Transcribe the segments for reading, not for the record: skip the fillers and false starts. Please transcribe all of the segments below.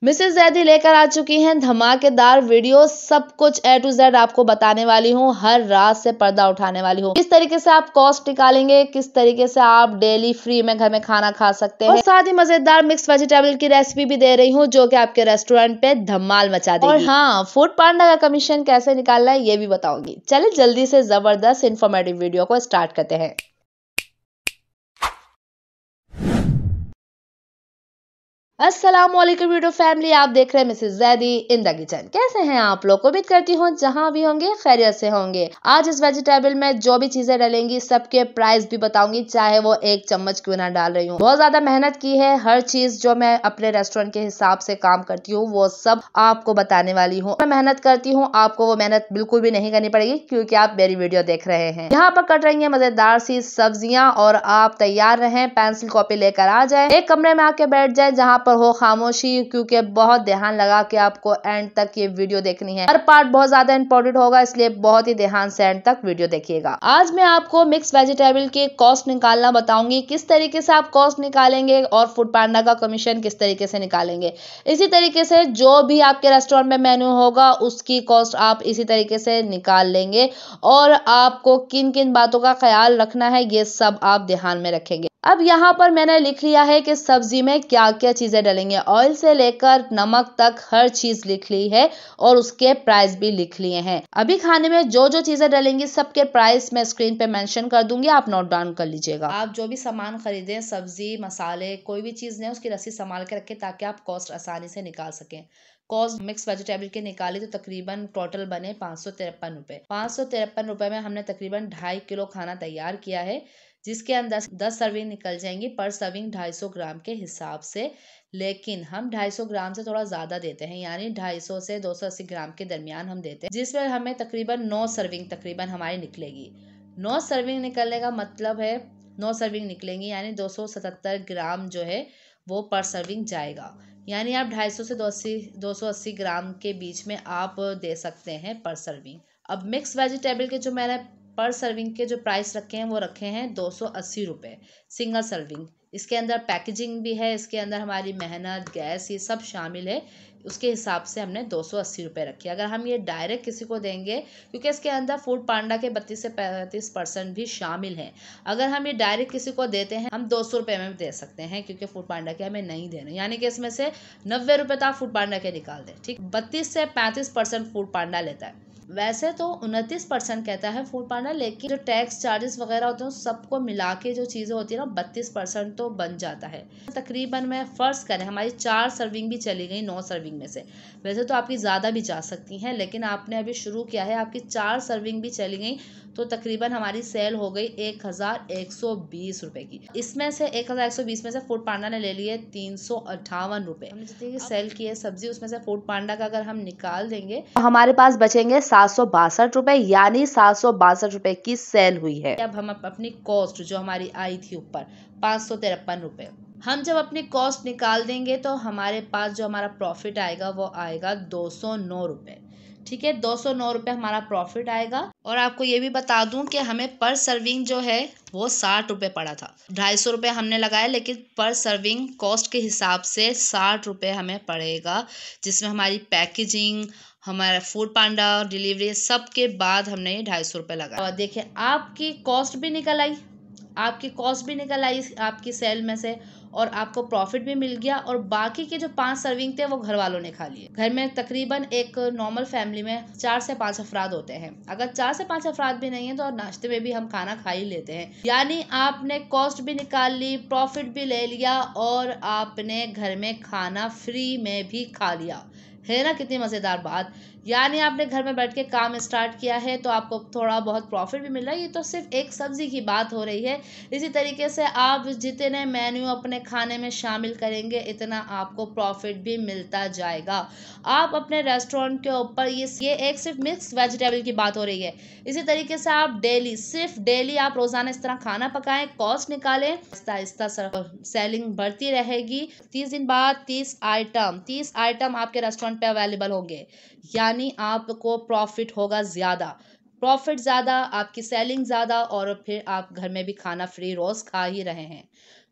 Mrs Zaidi लेकर आ चुकी हैं धमाकेदार वीडियो। सब कुछ A to Z आपको बताने वाली हूँ। हर रात से पर्दा उठाने वाली हूँ। किस तरीके से आप कॉस्ट निकालेंगे, किस तरीके से आप डेली फ्री में घर में खाना खा सकते हैं, और साथ ही मजेदार मिक्स वेजिटेबल की रेसिपी भी दे रही हूँ जो कि आपके रेस्टोरेंट पे धमाल मचा देगी। और हाँ, फूड पांडा का कमीशन कैसे निकालना है ये भी बताऊंगी। चलिए जल्दी से जबरदस्त इन्फॉर्मेटिव वीडियो को स्टार्ट करते हैं। अस्सलामुअलैकुम वीडियो फैमिली, आप देख रहे हैं Mrs Zaidi in the kitchen. कैसे हैं आप लोग? उम्मीद करती हूँ जहां भी होंगे खैरियत से होंगे। आज इस वेजिटेबल में जो भी चीजें डलेंगी सबके प्राइस भी बताऊंगी, चाहे वो एक चम्मच क्यों ना डाल रही हूँ। बहुत ज्यादा मेहनत की है। हर चीज जो मैं अपने रेस्टोरेंट के हिसाब से काम करती हूँ वो सब आपको बताने वाली हूँ। मैं मेहनत करती हूँ, आपको वो मेहनत बिल्कुल भी नहीं करनी पड़ेगी क्योंकि आप मेरी वीडियो देख रहे हैं। यहाँ पर कट रही है मजेदार सी सब्जियां और आप तैयार रहें, पेंसिल कॉपी लेकर आ जाए, एक कमरे में आके बैठ जाए जहाँ पर हो खामोशी, क्योंकि बहुत ध्यान लगा के आपको एंड तक ये वीडियो देखनी है। हर पार्ट बहुत ज्यादा इंपॉर्टेंट होगा, इसलिए बहुत ही ध्यान से एंड तक वीडियो देखिएगा। आज मैं आपको मिक्स वेजिटेबल के कॉस्ट निकालना बताऊंगी, किस तरीके से आप कॉस्ट निकालेंगे और फूड पांडा का कमीशन किस तरीके से निकालेंगे। इसी तरीके से जो भी आपके रेस्टोरेंट में मेन्यू होगा उसकी कॉस्ट आप इसी तरीके से निकाल लेंगे, और आपको किन किन बातों का ख्याल रखना है ये सब आप ध्यान में रखेंगे। अब यहाँ पर मैंने लिख लिया है कि सब्जी में क्या क्या चीजें डलेंगे, ऑयल से लेकर नमक तक हर चीज लिख ली है और उसके प्राइस भी लिख लिए हैं। अभी खाने में जो जो चीजें डलेंगी सबके प्राइस मैं स्क्रीन पे मेंशन कर दूंगी, आप नोट डाउन कर लीजिएगा। आप जो भी सामान खरीदें, सब्जी मसाले कोई भी चीज नहीं, उसकी रसीद संभाल के रखें ताकि आप कॉस्ट आसानी से निकाल सकें। कॉस्ट मिक्स वेजिटेबल के निकाली तो तकरीबन टोटल बने 553 रुपए। 553 रुपए में हमने तकरीबन 2.5 किलो खाना तैयार किया है, जिसके अंदर 10 सर्विंग निकल जाएंगी। पर सर्विंग 250 ग्राम के हिसाब से, लेकिन हम 250 ग्राम से थोड़ा ज़्यादा देते हैं, यानी 250 से 280 ग्राम के दरमियान हम देते हैं, जिसमें हमें तकरीबन 9 सर्विंग तकरीबन हमारी निकलेगी। 9 सर्विंग निकलने का मतलब है 9 सर्विंग निकलेंगी, यानी 277 ग्राम जो है वो पर सर्विंग जाएगा। यानी आप 250 से 280 ग्राम के बीच में आप दे सकते हैं पर सर्विंग। अब मिक्स वेजिटेबल के जो मैंने पर सर्विंग के जो प्राइस रखे हैं वो रखे हैं 280 रुपये सिंगल सर्विंग। इसके अंदर पैकेजिंग भी है, इसके अंदर हमारी मेहनत, गैस, ये सब शामिल है। उसके हिसाब से हमने 280 रुपये रखे। अगर हम ये डायरेक्ट किसी को देंगे, क्योंकि इसके अंदर फूड पांडा के 32 से 35% भी शामिल हैं, अगर हम ये डायरेक्ट किसी को देते हैं हम 200 रुपये में दे सकते हैं, क्योंकि फूड पांडा के हमें नहीं देने, यानी कि इसमें से 90 रुपये तो आप फूड पांडा के निकाल दें। ठीक, 32 से 35% फूड पांडा लेता है। वैसे तो 29% कहता है फूड पांडा, लेकिन जो टैक्स चार्जेस वगैरह होते हैं सबको मिला के जो चीज़ें होती है ना 32% तो बन जाता है। तकरीबन मैं फर्ज करें हमारी 4 सर्विंग भी चली गई 9 सर्विंग में से। वैसे तो आपकी ज़्यादा भी जा सकती हैं, लेकिन आपने अभी शुरू किया है, आपकी 4 सर्विंग भी चली गई तो तकरीबन हमारी सेल हो गई 1120 रुपये की। इसमें से 1120 में से फूड पांडा ने ले लिए 358 रुपये। हमने जितनी सेल की है सब्जी उसमें से फूड पांडा का अगर हम निकाल देंगे तो हमारे पास बचेंगे 762 रुपये, यानी 762 रुपये की सेल हुई है। अब हम अपनी कॉस्ट जो हमारी आई थी ऊपर 553 रुपये, हम जब अपनी कॉस्ट निकाल देंगे तो हमारे पास जो हमारा प्रॉफिट आएगा वो आएगा 209 रुपये। ठीक है, 209 रुपये हमारा प्रॉफिट आएगा। और आपको ये भी बता दूं कि हमें पर सर्विंग जो है वो 60 रुपये पड़ा था। 250 रुपये हमने लगाया, लेकिन पर सर्विंग कॉस्ट के हिसाब से 60 रुपये हमें पड़ेगा, जिसमें हमारी पैकेजिंग, हमारा फूड पांडा डिलीवरी सब के बाद हमने ये 250 रुपये लगाया। और देखिए आपकी कॉस्ट भी निकल आई, आपकी सेल में से, और आपको प्रॉफिट भी मिल गया। और बाकी के जो 5 सर्विंग थे वो घर वालों ने खा लिए। घर में तकरीबन एक नॉर्मल फैमिली में 4 से 5 अफराद होते हैं। अगर 4 से 5 अफराद भी नहीं है तो नाश्ते में भी हम खाना खा ही लेते हैं। यानी आपने कॉस्ट भी निकाल ली, प्रॉफिट भी ले लिया, और आपने घर में खाना फ्री में भी खा लिया। है ना कितनी मज़ेदार बात। यानी आपने घर में बैठ के काम स्टार्ट किया है तो आपको थोड़ा बहुत प्रॉफिट भी मिल रहा है। ये तो सिर्फ एक सब्जी की बात हो रही है। इसी तरीके से आप जितने मेन्यू अपने खाने में शामिल करेंगे इतना आपको प्रॉफिट भी मिलता जाएगा। आप अपने रेस्टोरेंट के ऊपर ये एक सिर्फ मिक्स वेजिटेबल की बात हो रही है। इसी तरीके से आप डेली आप रोजाना इस तरह खाना पकाएं, कॉस्ट निकालें, आहिस्ता सेलिंग बढ़ती रहेगी। 30 दिन बाद 30 आइटम आपके रेस्टोरेंट पे अवेलेबल होंगे, यानी आपको प्रॉफिट होगा ज़्यादा, आपकी सेलिंग ज़्यादा, और फिर आप घर में भी खाना फ्री रोज़ खा ही रहे हैं।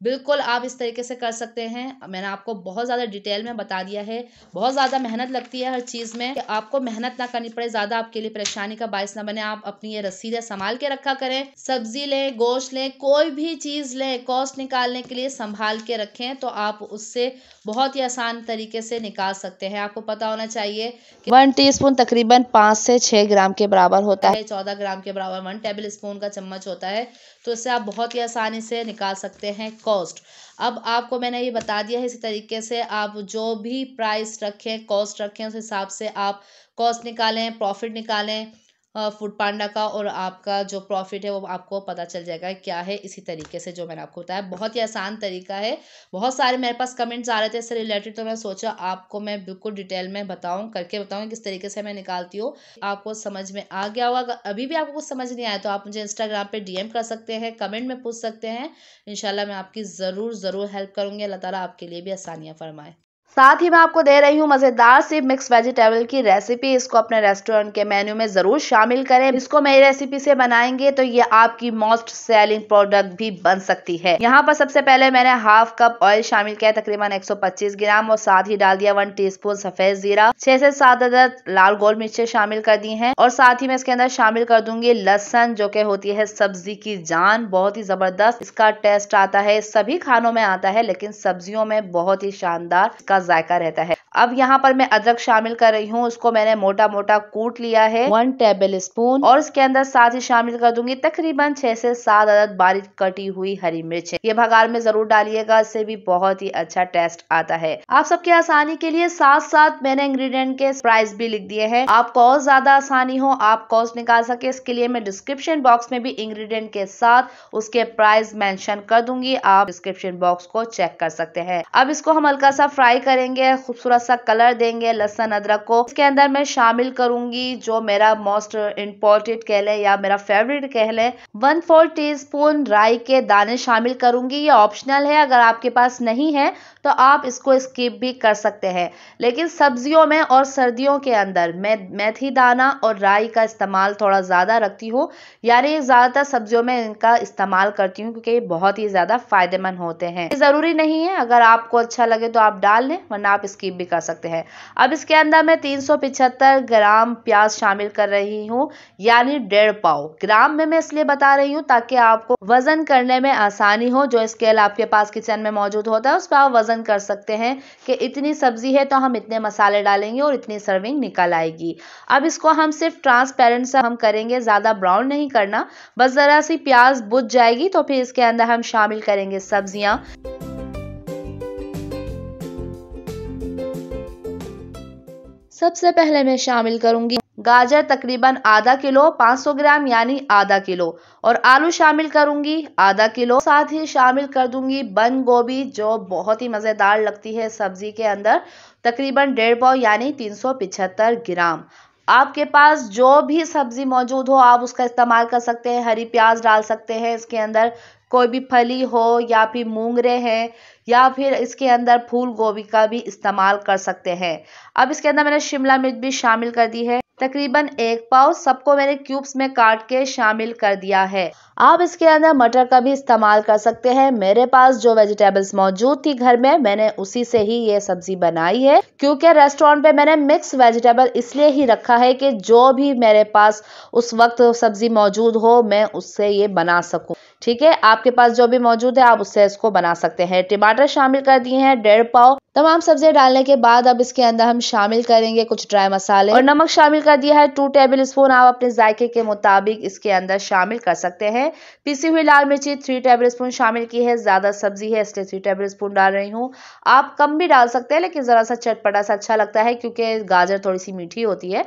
बिल्कुल आप इस तरीके से कर सकते हैं। मैंने आपको बहुत ज़्यादा डिटेल में बता दिया है। बहुत ज़्यादा मेहनत लगती है हर चीज़ में, कि आपको मेहनत ना करनी पड़े, ज़्यादा आपके लिए परेशानी का बायस ना बने। आप अपनी ये रसीदें संभाल के रखा करें। सब्जी लें, गोश्त लें, कोई भी चीज़ लें, कॉस्ट निकालने के लिए संभाल के रखें, तो आप उससे बहुत ही आसान तरीके से निकाल सकते हैं। आपको पता होना चाहिए कि 1 टीस्पून तकरीबन 5 से 6 ग्राम के बराबर होता है। 14 ग्राम के बराबर 1 टेबल स्पून का चम्मच होता है। तो इससे आप बहुत ही आसानी से निकाल सकते हैं कॉस्ट। अब आपको मैंने ये बता दिया है, इसी तरीके से आप जो भी प्राइस रखें, कॉस्ट रखें, उस हिसाब से आप कॉस्ट निकालें, प्रॉफिट निकालें फूड पांडा का, और आपका जो प्रॉफिट है वो आपको पता चल जाएगा क्या है। इसी तरीके से जो मैंने आपको बताया, बहुत ही आसान तरीका है। बहुत सारे मेरे पास कमेंट्स आ रहे थे इससे रिलेटेड, तो मैं सोचा आपको मैं बिल्कुल डिटेल में बताऊं, करके बताऊं किस तरीके से मैं निकालती हूँ। आपको समझ में आ गया होगा। अगर अभी भी आपको कुछ समझ नहीं आया तो आप मुझे इंस्टाग्राम पे DM कर सकते हैं, कमेंट में पूछ सकते हैं। इंशाल्लाह मैं आपकी ज़रूर हेल्प करूँगी। अल्लाह ताला आपके लिए भी आसानियाँ फरमाए। साथ ही मैं आपको दे रही हूँ मज़ेदार सी मिक्स वेजिटेबल की रेसिपी। इसको अपने रेस्टोरेंट के मेन्यू में ज़रूर शामिल करें। इसको मेरी रेसिपी से बनाएंगे तो ये आपकी मोस्ट सेलिंग प्रोडक्ट भी बन सकती है। यहाँ पर सबसे पहले मैंने हाफ कप ऑयल शामिल किया, तकरीबन 125 ग्राम, और साथ ही डाल दिया 1 टीस्पून सफेद जीरा, 6 से 7 अदद लाल गोल मिर्चें शामिल कर दी हैं, और साथ ही मैं इसके अंदर शामिल कर दूंगी लहसुन, जो कि होती है सब्जी की जान। बहुत ही जबरदस्त इसका टेस्ट आता है। सभी खानों में आता है, लेकिन सब्जियों में बहुत ही शानदार इसका जायका रहता है। अब यहाँ पर मैं अदरक शामिल कर रही हूँ। उसको मैंने मोटा मोटा कूट लिया है, 1 टेबल स्पून, और इसके अंदर साथ ही शामिल कर दूंगी तकरीबन 6 से 7 अदद बारीक कटी हुई हरी मिर्च। ये भगार में जरूर डालिएगा, इससे भी बहुत ही अच्छा टेस्ट आता है। आप सबकी आसानी के लिए साथ साथ मैंने इंग्रेडिएंट के प्राइस भी लिख दिए हैं। आपको और ज्यादा आसानी हो, आप कॉस्ट निकाल सके, इसके लिए मैं डिस्क्रिप्शन बॉक्स में भी इंग्रेडिएंट के साथ उसके प्राइस मेंशन कर दूंगी। आप डिस्क्रिप्शन बॉक्स को चेक कर सकते हैं। अब इसको हम हल्का सा फ्राई करेंगे, खूबसूरत सा कलर देंगे लहसुन अदरक को। इसके अंदर मैं शामिल करूंगी जो मेरा मोस्ट इम्पोर्टेंट कह लें या मेरा फेवरेट कह लें, 1/4 टीस्पून राई के दाने शामिल करूंगी। ये ऑप्शनल है, अगर आपके पास नहीं है तो आप इसको स्किप भी कर सकते हैं। लेकिन सब्जियों में और सर्दियों के अंदर मैं मेथी दाना और राई का इस्तेमाल थोड़ा ज़्यादा रखती हूँ, यानी ज़्यादातर सब्जियों में इनका इस्तेमाल करती हूँ, क्योंकि ये बहुत ही ज़्यादा फायदेमंद होते हैं। ज़रूरी नहीं है, अगर आपको अच्छा लगे तो आप डाल लें, वरना आप स्किप भी कर सकते हैं। अब इसके अंदर मैं 375 ग्राम प्याज शामिल कर रही हूँ, यानी 1.5 पाव। ग्राम में मैं इसलिए बता रही हूँ ताकि आपको वजन करने में आसानी हो। जो स्केल आपके पास किचन में मौजूद होता है उस पर आप वजन कर सकते हैं कि इतनी सब्जी है तो हम इतने मसाले डालेंगे और इतनी सर्विंग निकल आएगी। अब इसको हम सिर्फ ट्रांसपेरेंट सा हम करेंगे, ज्यादा ब्राउन नहीं करना, बस जरा सी प्याज बुझ जाएगी तो फिर इसके अंदर हम शामिल करेंगे सब्जियां। सबसे पहले मैं शामिल करूंगी गाजर, तकरीबन आधा किलो, 500 ग्राम यानी आधा किलो, और आलू शामिल करूंगी आधा किलो। साथ ही शामिल कर दूंगी बंद गोभी, जो बहुत ही मजेदार लगती है सब्जी के अंदर, तकरीबन 1.5 पाव यानी 375 ग्राम। आपके पास जो भी सब्जी मौजूद हो आप उसका इस्तेमाल कर सकते हैं। हरी प्याज डाल सकते हैं इसके अंदर, कोई भी फली हो, या फिर मूंगरे हैं, या फिर इसके अंदर फूल गोभी का भी इस्तेमाल कर सकते हैं। अब इसके अंदर मैंने शिमला मिर्च भी शामिल कर दी है, तकरीबन 1 पाव। सबको मैंने क्यूब्स में काट के शामिल कर दिया है। आप इसके अंदर मटर का भी इस्तेमाल कर सकते हैं। मेरे पास जो वेजिटेबल्स मौजूद थी घर में, मैंने उसी से ही ये सब्जी बनाई है, क्योंकि रेस्टोरेंट पे मैंने मिक्स वेजिटेबल इसलिए ही रखा है कि जो भी मेरे पास उस वक्त सब्जी मौजूद हो मैं उससे ये बना सकूं। ठीक है, आपके पास जो भी मौजूद है आप उससे इसको बना सकते हैं। टमाटर शामिल कर दिए हैं 1.5 पाव। तमाम सब्जियां डालने के बाद अब इसके अंदर हम शामिल करेंगे कुछ ड्राई मसाले, और नमक शामिल कर दिया है 2 टेबल स्पून। आप अपने जायके के मुताबिक इसके अंदर शामिल कर सकते हैं। पिसी हुई लाल मिर्ची 3 टेबल स्पून शामिल की है, ज्यादा सब्जी है इसलिए 3 टेबल स्पून डाल रही हूँ। आप कम भी डाल सकते हैं, लेकिन जरा सा चटपटा सा अच्छा लगता है क्योंकि गाजर थोड़ी सी मीठी होती है।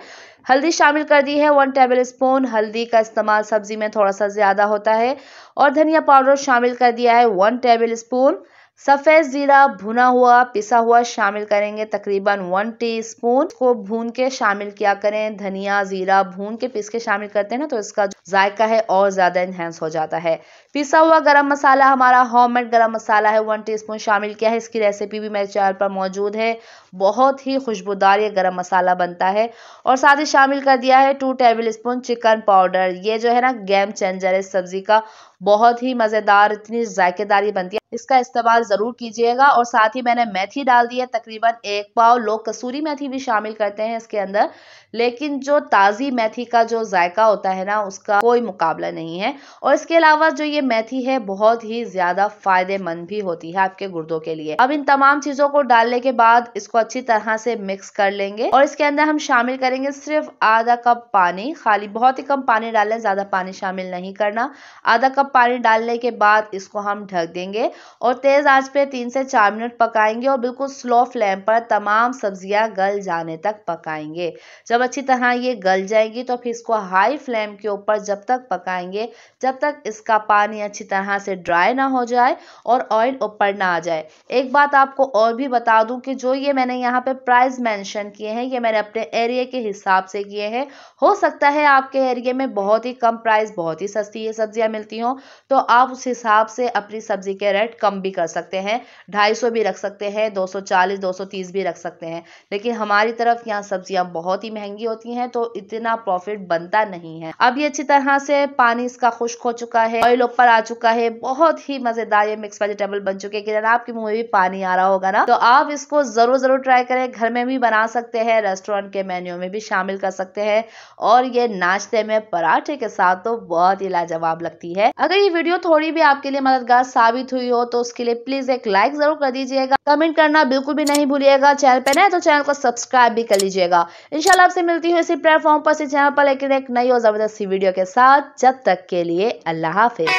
हल्दी शामिल कर दी है 1 टेबल स्पून। हल्दी का इस्तेमाल सब्जी में थोड़ा सा ज्यादा होता है। और धनिया पाउडर शामिल कर दिया है 1 टेबल स्पून। सफेद जीरा भुना हुआ पिसा हुआ शामिल करेंगे, तकरीबन 1 टीस्पून। को भून के शामिल किया करें। धनिया जीरा भून के पीस के शामिल करते हैं ना, तो इसका जायका है और ज्यादा इनहेंस हो जाता है। पिसा हुआ गरम मसाला, हमारा होममेड गरम मसाला है, 1 टीस्पून शामिल किया है। इसकी रेसिपी भी मेरे चैनल पर मौजूद है। बहुत ही खुशबूदार ये गरम मसाला बनता है। और साथ ही शामिल कर दिया है 2 टेबल स्पून चिकन पाउडर। ये जो है ना गेम चेंजर है सब्जी का, बहुत ही मजेदार, इतनी जायकेदार बनती है। इसका इस्तेमाल जरूर कीजिएगा। और साथ ही मैंने मेथी डाल दी है तकरीबन 1 पाव। लोग कसूरी मेथी भी शामिल करते हैं इसके अंदर, लेकिन जो ताज़ी मेथी का जो जायका होता है ना, उसका कोई मुकाबला नहीं है। और इसके अलावा जो ये मेथी है बहुत ही ज्यादा फायदेमंद भी होती है आपके गुर्दों के लिए। अब इन तमाम चीजों को डालने के बाद इसको अच्छी तरह से मिक्स कर लेंगे और इसके अंदर हम शामिल करेंगे सिर्फ आधा कप पानी। खाली बहुत ही कम पानी डालें, ज्यादा पानी शामिल नहीं करना। आधा कप पानी डालने के बाद इसको हम ढक देंगे और तेज आंच पे 3 से 4 मिनट पकाएंगे और बिल्कुल स्लो फ्लेम पर तमाम सब्जियां गल जाने तक पकाएंगे। जब अच्छी तरह ये गल जाएगी तो फिर इसको हाई फ्लेम के ऊपर जब तक पकाएंगे जब तक इसका पानी अच्छी तरह से ड्राई ना हो जाए और ऑयल ऊपर ना आ जाए। एक बात आपको और भी बता दूं कि जो ये मैंने यहाँ पे प्राइस मेंशन किए हैं, ये मैंने अपने एरिया के हिसाब से किए हैं। हो सकता है आपके एरिया में बहुत ही कम प्राइस, बहुत ही सस्ती ये सब्जियां मिलती हों, तो आप उस हिसाब से अपनी सब्जी के रेट कम भी कर सकते हैं। 250 भी रख सकते हैं, 240 230 भी रख सकते हैं। लेकिन हमारी तरफ यहाँ सब्जियां बहुत ही महंगी होती हैं तो इतना प्रॉफिट बनता नहीं है। अब ये अच्छी तरह से पानी इसका खुश्क हो चुका है, ऑयल ऊपर आ चुका है, बहुत ही मजेदार ये मिक्स वेजिटेबल बन चुके हैं कि आपके मुंह में भी पानी आ रहा होगा ना। तो आप इसको जरूर ट्राई करें। घर में भी बना सकते हैं, रेस्टोरेंट के मेन्यू में भी शामिल कर सकते हैं और ये नाश्ते में पराठे के साथ तो बहुत ही लाजवाब लगती है। अगर ये वीडियो थोड़ी भी आपके लिए मददगार साबित हुई हो तो उसके लिए प्लीज एक लाइक जरूर कर दीजिएगा। कमेंट करना बिल्कुल भी नहीं भूलिएगा। चैनल पे नए तो चैनल को सब्सक्राइब भी कर लीजिएगा। इंशाल्लाह आपसे मिलती हूँ इसी प्लेटफॉर्म पर, इसी चैनल पर, लेकिन एक नई और जबरदस्त सी वीडियो के साथ। जब तक के लिए अल्लाह हाफिज।